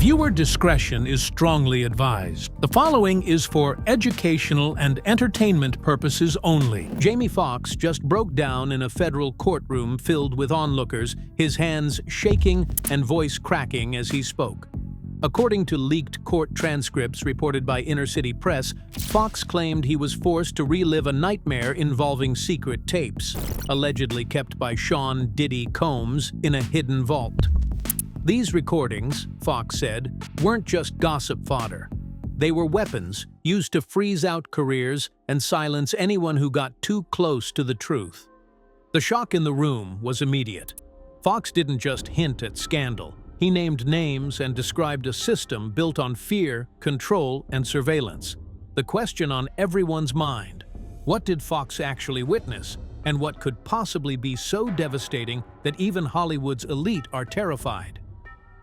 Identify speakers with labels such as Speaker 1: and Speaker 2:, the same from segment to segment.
Speaker 1: Viewer discretion is strongly advised. The following is for educational and entertainment purposes only. Jamie Foxx just broke down in a federal courtroom filled with onlookers, his hands shaking and voice cracking as he spoke. According to leaked court transcripts reported by inner-city press, Foxx claimed he was forced to relive a nightmare involving secret tapes, allegedly kept by Sean "Diddy" Combs in a hidden vault. These recordings, Foxx said, weren't just gossip fodder. They were weapons used to freeze out careers and silence anyone who got too close to the truth. The shock in the room was immediate. Foxx didn't just hint at scandal. He named names and described a system built on fear, control, and surveillance. The question on everyone's mind: what did Foxx actually witness, and what could possibly be so devastating that even Hollywood's elite are terrified?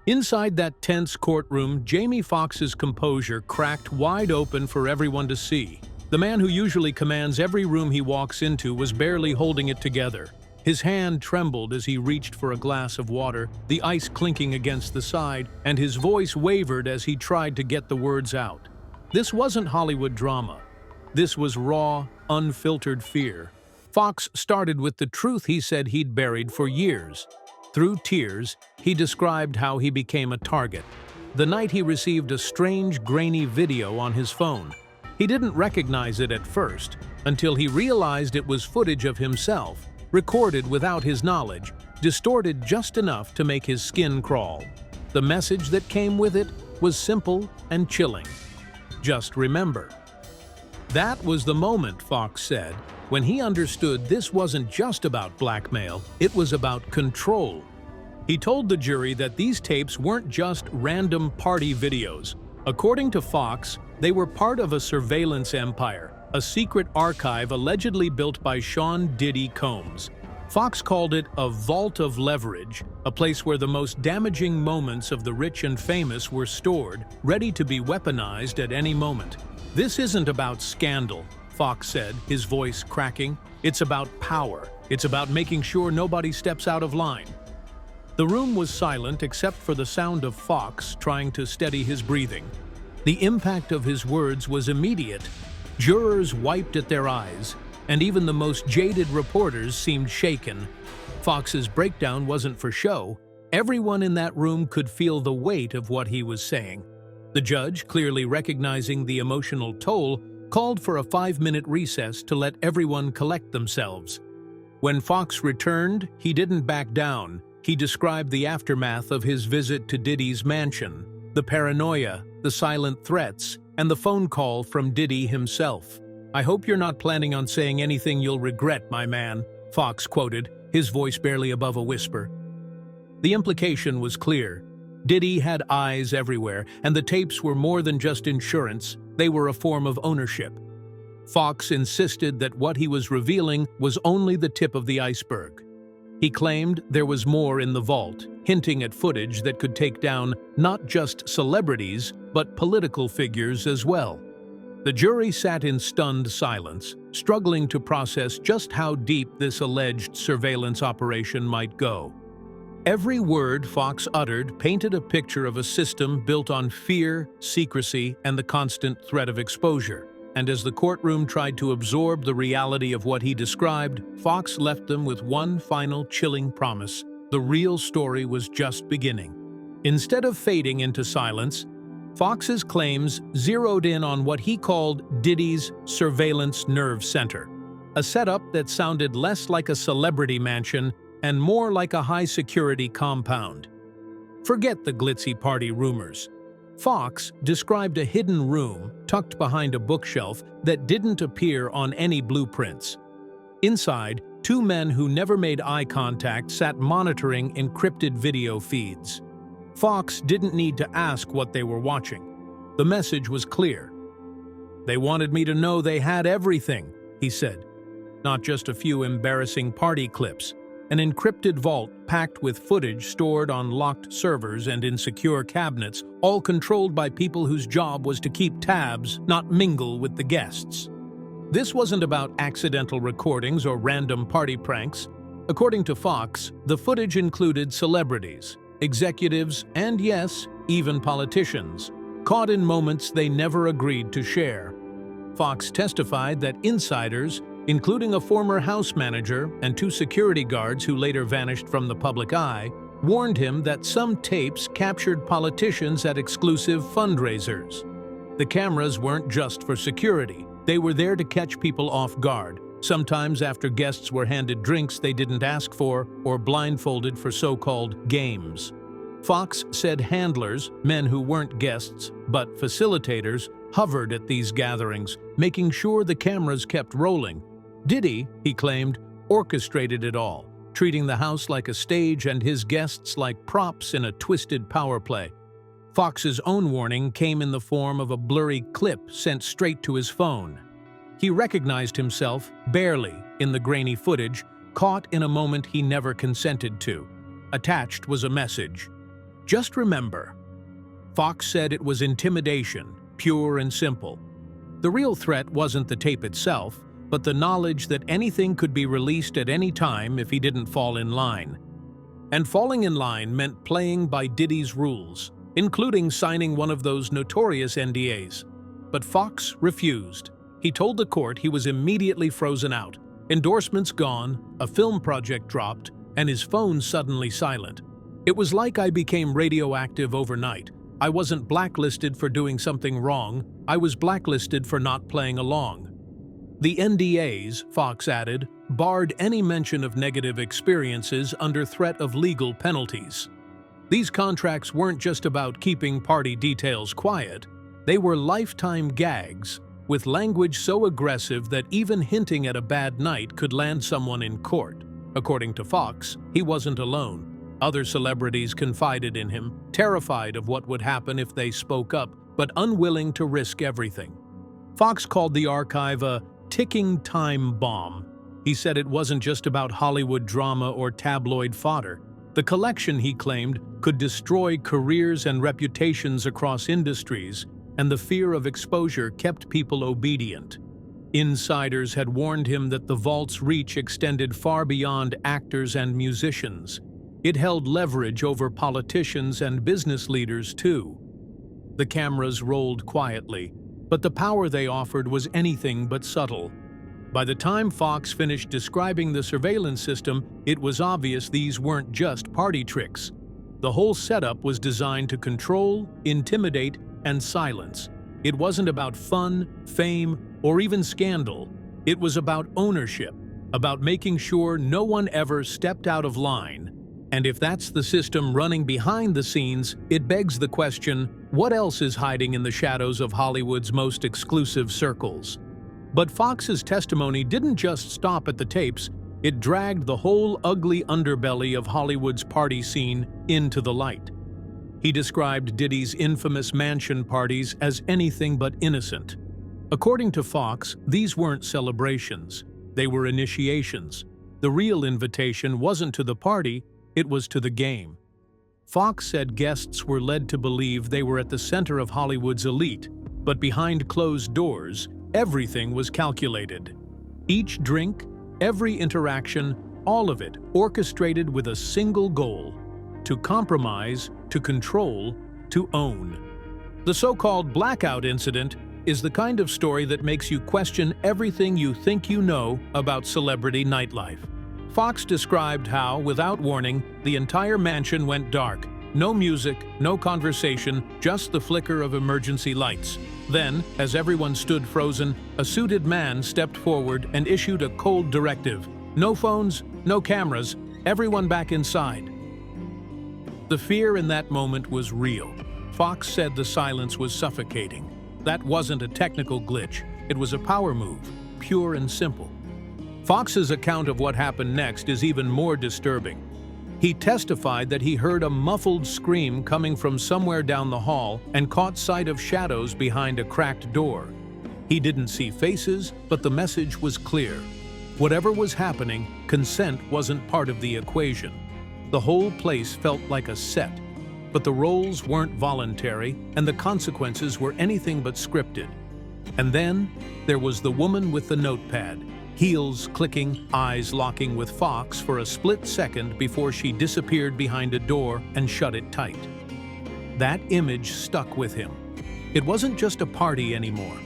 Speaker 1: Inside that tense courtroom, Jamie Foxx's composure cracked wide open for everyone to see. The man who usually commands every room he walks into was barely holding it together. His hand trembled as he reached for a glass of water, the ice clinking against the side, and his voice wavered as he tried to get the words out. This wasn't Hollywood drama. This was raw, unfiltered fear. Foxx started with the truth he said he'd buried for years. Through tears, he described how he became a target. The night he received a strange, grainy video on his phone. He didn't recognize it at first, until he realized it was footage of himself, recorded without his knowledge, distorted just enough to make his skin crawl. The message that came with it was simple and chilling. Just remember. That was the moment, Foxx said, when he understood this wasn't just about blackmail, it was about control. He told the jury that these tapes weren't just random party videos. According to Foxx, they were part of a surveillance empire, a secret archive allegedly built by Sean "Diddy" Combs. Foxx called it a vault of leverage, a place where the most damaging moments of the rich and famous were stored, ready to be weaponized at any moment. This isn't about scandal, Foxx said, his voice cracking. It's about power. It's about making sure nobody steps out of line. The room was silent except for the sound of Foxx trying to steady his breathing. The impact of his words was immediate. Jurors wiped at their eyes, and even the most jaded reporters seemed shaken. Foxx's breakdown wasn't for show. Everyone in that room could feel the weight of what he was saying. The judge, clearly recognizing the emotional toll, called for a 5-minute recess to let everyone collect themselves. When Foxx returned, he didn't back down. He described the aftermath of his visit to Diddy's mansion, the paranoia, the silent threats, and the phone call from Diddy himself. "I hope you're not planning on saying anything you'll regret, my man," Foxx quoted, his voice barely above a whisper. The implication was clear. Diddy had eyes everywhere, and the tapes were more than just insurance. They were a form of ownership. Foxx insisted that what he was revealing was only the tip of the iceberg. He claimed there was more in the vault, hinting at footage that could take down not just celebrities, but political figures as well. The jury sat in stunned silence, struggling to process just how deep this alleged surveillance operation might go. Every word Foxx uttered painted a picture of a system built on fear, secrecy, and the constant threat of exposure. And as the courtroom tried to absorb the reality of what he described, Foxx left them with one final chilling promise: the real story was just beginning. Instead of fading into silence, Foxx's claims zeroed in on what he called Diddy's surveillance nerve center, a setup that sounded less like a celebrity mansion and more like a high-security compound. Forget the glitzy party rumors. Foxx described a hidden room tucked behind a bookshelf that didn't appear on any blueprints. Inside, 2 men who never made eye contact sat monitoring encrypted video feeds. Foxx didn't need to ask what they were watching. The message was clear. "They wanted me to know they had everything," he said. "Not just a few embarrassing party clips. An encrypted vault packed with footage stored on locked servers and in secure cabinets, all controlled by people whose job was to keep tabs, not mingle with the guests." This wasn't about accidental recordings or random party pranks. According to Foxx, the footage included celebrities, executives, and yes, even politicians, caught in moments they never agreed to share. Foxx testified that insiders, including a former house manager and 2 security guards who later vanished from the public eye, warned him that some tapes captured politicians at exclusive fundraisers. The cameras weren't just for security. They were there to catch people off guard, sometimes after guests were handed drinks they didn't ask for or blindfolded for so-called games. Foxx said handlers, men who weren't guests but facilitators, hovered at these gatherings, making sure the cameras kept rolling. Diddy, he claimed, orchestrated it all, treating the house like a stage and his guests like props in a twisted power play. Foxx's own warning came in the form of a blurry clip sent straight to his phone. He recognized himself, barely, in the grainy footage, caught in a moment he never consented to. Attached was a message. "Just remember." Foxx said it was intimidation, pure and simple. The real threat wasn't the tape itself, but the knowledge that anything could be released at any time if he didn't fall in line. And falling in line meant playing by Diddy's rules, including signing one of those notorious NDAs. But Foxx refused. He told the court he was immediately frozen out, endorsements gone, a film project dropped, and his phone suddenly silent. "It was like I became radioactive overnight. I wasn't blacklisted for doing something wrong, I was blacklisted for not playing along." The NDAs, Foxx added, barred any mention of negative experiences under threat of legal penalties. These contracts weren't just about keeping party details quiet, they were lifetime gags, with language so aggressive that even hinting at a bad night could land someone in court. According to Foxx, he wasn't alone. Other celebrities confided in him, terrified of what would happen if they spoke up, but unwilling to risk everything. Foxx called the archive a ticking time bomb. He said it wasn't just about Hollywood drama or tabloid fodder. The collection, he claimed, could destroy careers and reputations across industries, and the fear of exposure kept people obedient. Insiders had warned him that the vault's reach extended far beyond actors and musicians. It held leverage over politicians and business leaders, too. The cameras rolled quietly, but the power they offered was anything but subtle. By the time Foxx finished describing the surveillance system, it was obvious these weren't just party tricks. The whole setup was designed to control, intimidate, and silence. It wasn't about fun, fame, or even scandal. It was about ownership, about making sure no one ever stepped out of line. And if that's the system running behind the scenes, it begs the question, what else is hiding in the shadows of Hollywood's most exclusive circles? But Foxx's testimony didn't just stop at the tapes, it dragged the whole ugly underbelly of Hollywood's party scene into the light. He described Diddy's infamous mansion parties as anything but innocent. According to Foxx, these weren't celebrations, they were initiations. The real invitation wasn't to the party, it was to the game. Foxx said guests were led to believe they were at the center of Hollywood's elite, but behind closed doors, everything was calculated. Each drink, every interaction, all of it orchestrated with a single goal: to compromise, to control, to own. The so-called blackout incident is the kind of story that makes you question everything you think you know about celebrity nightlife. Foxx described how, without warning, the entire mansion went dark. No music, no conversation, just the flicker of emergency lights. Then, as everyone stood frozen, a suited man stepped forward and issued a cold directive. No phones, no cameras, everyone back inside. The fear in that moment was real. Foxx said the silence was suffocating. That wasn't a technical glitch, it was a power move, pure and simple. Foxx's account of what happened next is even more disturbing. He testified that he heard a muffled scream coming from somewhere down the hall and caught sight of shadows behind a cracked door. He didn't see faces, but the message was clear. Whatever was happening, consent wasn't part of the equation. The whole place felt like a set, but the roles weren't voluntary and the consequences were anything but scripted. And then there was the woman with the notepad, heels clicking, eyes locking with Foxx for a split second before she disappeared behind a door and shut it tight. That image stuck with him. It wasn't just a party anymore.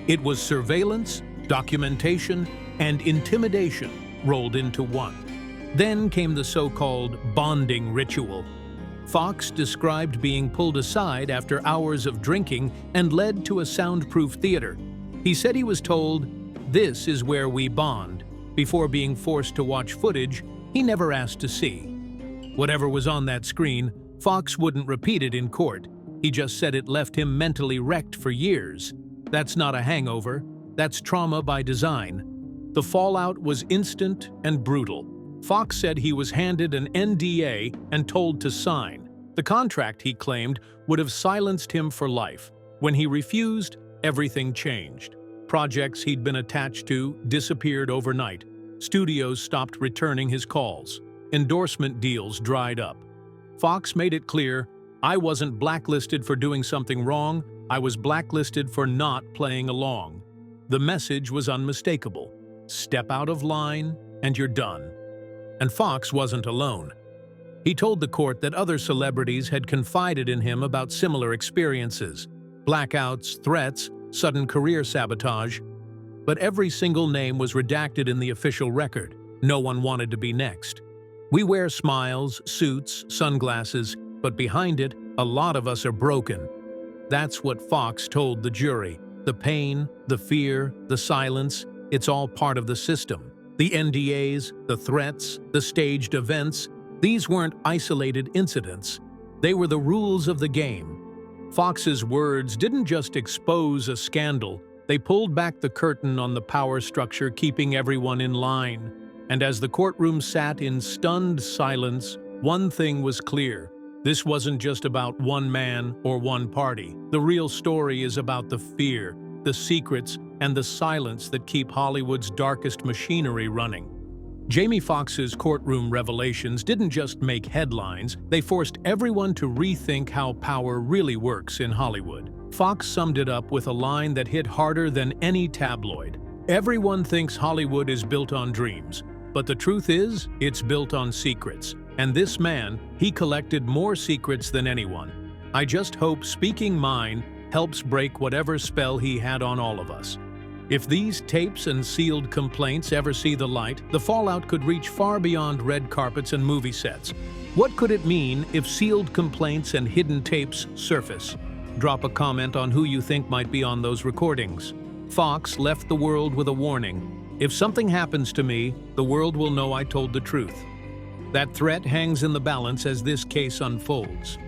Speaker 1: It was surveillance, documentation, and intimidation rolled into one. Then came the so-called bonding ritual. Foxx described being pulled aside after hours of drinking and led to a soundproof theater. He said he was told, "This is where we bond," before being forced to watch footage he never asked to see. Whatever was on that screen, Foxx wouldn't repeat it in court. He just said it left him mentally wrecked for years. That's not a hangover, that's trauma by design. The fallout was instant and brutal. Foxx said he was handed an NDA and told to sign. The contract, he claimed, would have silenced him for life. When he refused, everything changed. Projects he'd been attached to disappeared overnight. Studios stopped returning his calls. Endorsement deals dried up. Foxx made it clear, "I wasn't blacklisted for doing something wrong, I was blacklisted for not playing along." The message was unmistakable. Step out of line, and you're done. And Foxx wasn't alone. He told the court that other celebrities had confided in him about similar experiences. Blackouts, threats, sudden career sabotage. But every single name was redacted in the official record. No one wanted to be next. We wear smiles, suits, sunglasses, but behind it, a lot of us are broken. That's what Foxx told the jury. The pain, the fear, the silence, it's all part of the system. The NDAs, the threats, the staged events, these weren't isolated incidents. They were the rules of the game. Foxx's words didn't just expose a scandal, they pulled back the curtain on the power structure keeping everyone in line. And as the courtroom sat in stunned silence, one thing was clear. This wasn't just about one man or one party. The real story is about the fear, the secrets, and the silence that keep Hollywood's darkest machinery running. Jamie Foxx's courtroom revelations didn't just make headlines, they forced everyone to rethink how power really works in Hollywood. Foxx summed it up with a line that hit harder than any tabloid. "Everyone thinks Hollywood is built on dreams, but the truth is, it's built on secrets. And this man, he collected more secrets than anyone. I just hope speaking mine helps break whatever spell he had on all of us." If these tapes and sealed complaints ever see the light, the fallout could reach far beyond red carpets and movie sets. What could it mean if sealed complaints and hidden tapes surface? Drop a comment on who you think might be on those recordings. Foxx left the world with a warning. "If something happens to me, the world will know I told the truth." That threat hangs in the balance as this case unfolds.